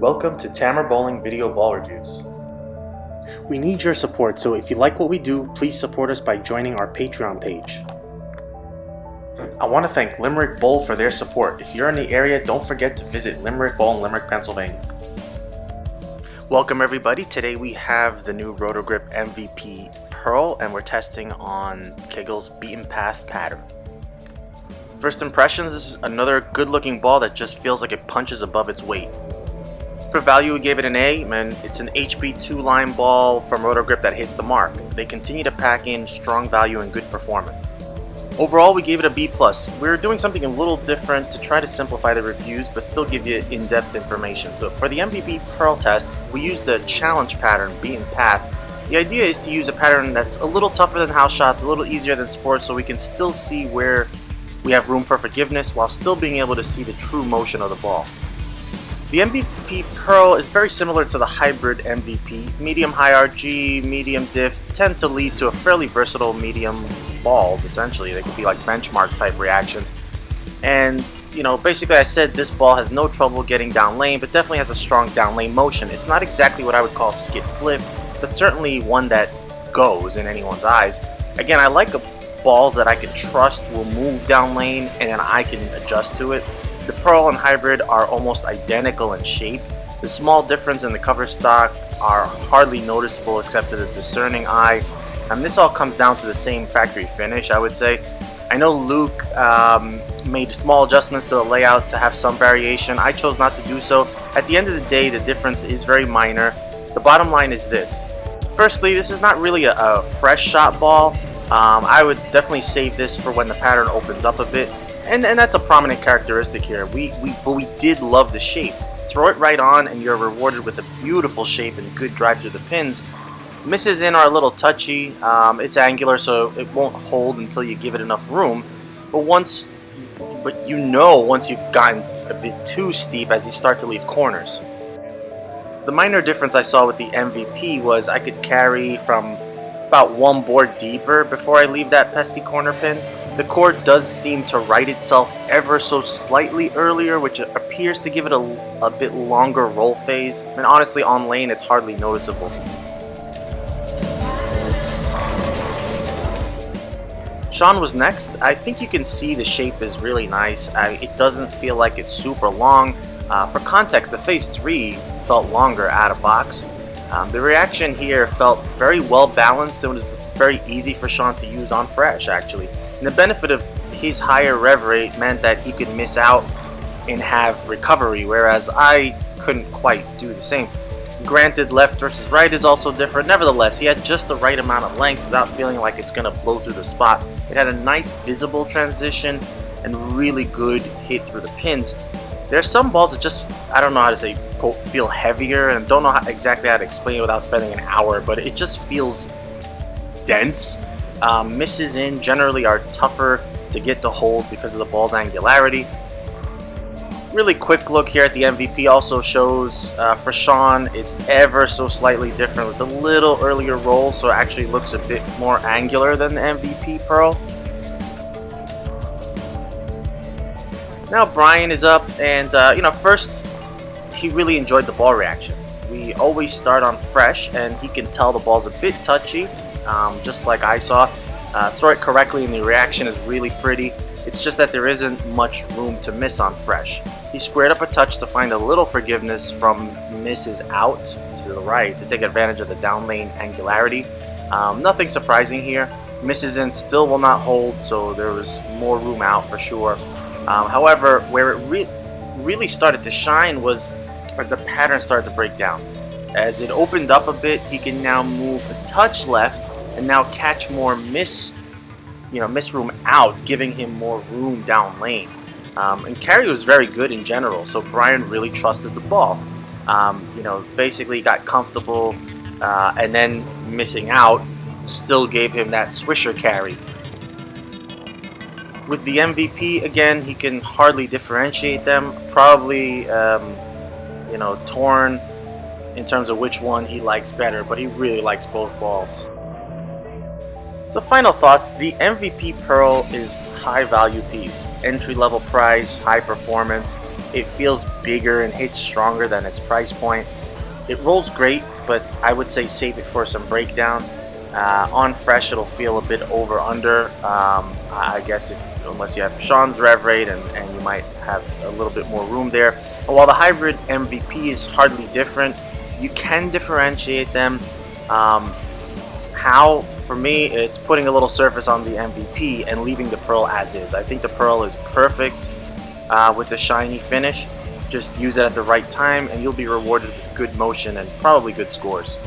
Welcome to Tamer Bowling Video Ball Reviews. We need your support, so if you like what we do, please support us by joining our Patreon page. I want to thank Limerick Bowl for their support. If you're in the area, don't forget to visit Limerick Bowl in Limerick, Pennsylvania. Welcome everybody. Today we have the new Roto Grip MVP Pearl and we're testing on Kegel's Beaten Path Pattern. First impressions, this is another good looking ball that just feels like it punches above its weight. For value, we gave it an A, and it's an HP 2-line ball from Roto Grip that hits the mark. They continue to pack in strong value and good performance. Overall, we gave it a B+. We're doing something a little different to try to simplify the reviews, but still give you in-depth information. So for the MVP Pearl test, we used the challenge pattern, Beaten Path. The idea is to use a pattern that's a little tougher than house shots, a little easier than sports, so we can still see where we have room for forgiveness while still being able to see the true motion of the ball. The MVP Pearl is very similar to the hybrid MVP. Medium high RG, medium diff tend to lead to a fairly versatile medium balls, essentially. They could be like benchmark type reactions. And, basically I said this ball has no trouble getting down lane, but definitely has a strong down lane motion. It's not exactly what I would call skid flip, but certainly one that goes in anyone's eyes. Again, I like balls that I can trust will move down lane and then I can adjust to it. The Pearl and Hybrid are almost identical in shape. The small difference in the cover stock are hardly noticeable except to the discerning eye. And this all comes down to the same factory finish, I would say. I know Luke made small adjustments to the layout to have some variation. I chose not to do so. At the end of the day, the difference is very minor. The bottom line is this. Firstly, this is not really a fresh shot ball. I would definitely save this for when the pattern opens up a bit. And that's a prominent characteristic here. But we did love the shape. Throw it right on and you're rewarded with a beautiful shape and good drive through the pins. Misses in are a little touchy. It's angular, so it won't hold until you give it enough room. But once you've gotten a bit too steep as you start to leave corners. The minor difference I saw with the MVP was I could carry from about one board deeper before I leave that pesky corner pin. The cord does seem to right itself ever so slightly earlier, which appears to give it a bit longer roll phase. And honestly, on lane, it's hardly noticeable. Sean was next. I think you can see the shape is really nice. It doesn't feel like it's super long. For context, the phase 3 felt longer out of box. The reaction here felt very well balanced. It was very easy for Sean to use on fresh, actually. And the benefit of his higher rev rate meant that he could miss out and have recovery, whereas I couldn't quite do the same. Granted, left versus right is also different. Nevertheless, he had just the right amount of length without feeling like it's going to blow through the spot. It had a nice visible transition and really good hit through the pins. There's some balls that just, I don't know how to say, quote, feel heavier, and don't know exactly how to explain it without spending an hour, but it just feels dense. Misses in generally are tougher to get to hold because of the ball's angularity. Really quick look here at the MVP also shows for Sean it's ever so slightly different with a little earlier roll, so it actually looks a bit more angular than the MVP Pearl. Now Brian is up, and first he really enjoyed the ball reaction. We always start on fresh, and he can tell the ball's a bit touchy, just like I saw. Throw it correctly and the reaction is really pretty. It's just that there isn't much room to miss on fresh. He squared up a touch to find a little forgiveness from misses out to the right to take advantage of the down lane angularity. Nothing surprising here. Misses in still will not hold, so there was more room out for sure. However, where it really started to shine was as the pattern started to break down. As it opened up a bit, he can now move a touch left and now catch more miss room out, giving him more room down lane. And carry was very good in general, so Brian really trusted the ball. Basically got comfortable, and then missing out still gave him that swisher carry. With the MVP, again, he can hardly differentiate them. Probably, torn in terms of which one he likes better, but he really likes both balls. So final thoughts, the MVP Pearl is high value piece, entry level price, high performance. It feels bigger and hits stronger than its price point. It rolls great, but I would say save it for some breakdown. On fresh, it'll feel a bit over under. I guess unless you have Sean's rev rate, and you might have a little bit more room there. And while the hybrid MVP is hardly different, you can differentiate them. How? For me, it's putting a little surface on the MVP and leaving the Pearl as is. I think the Pearl is perfect with the shiny finish. Just use it at the right time and you'll be rewarded with good motion and probably good scores.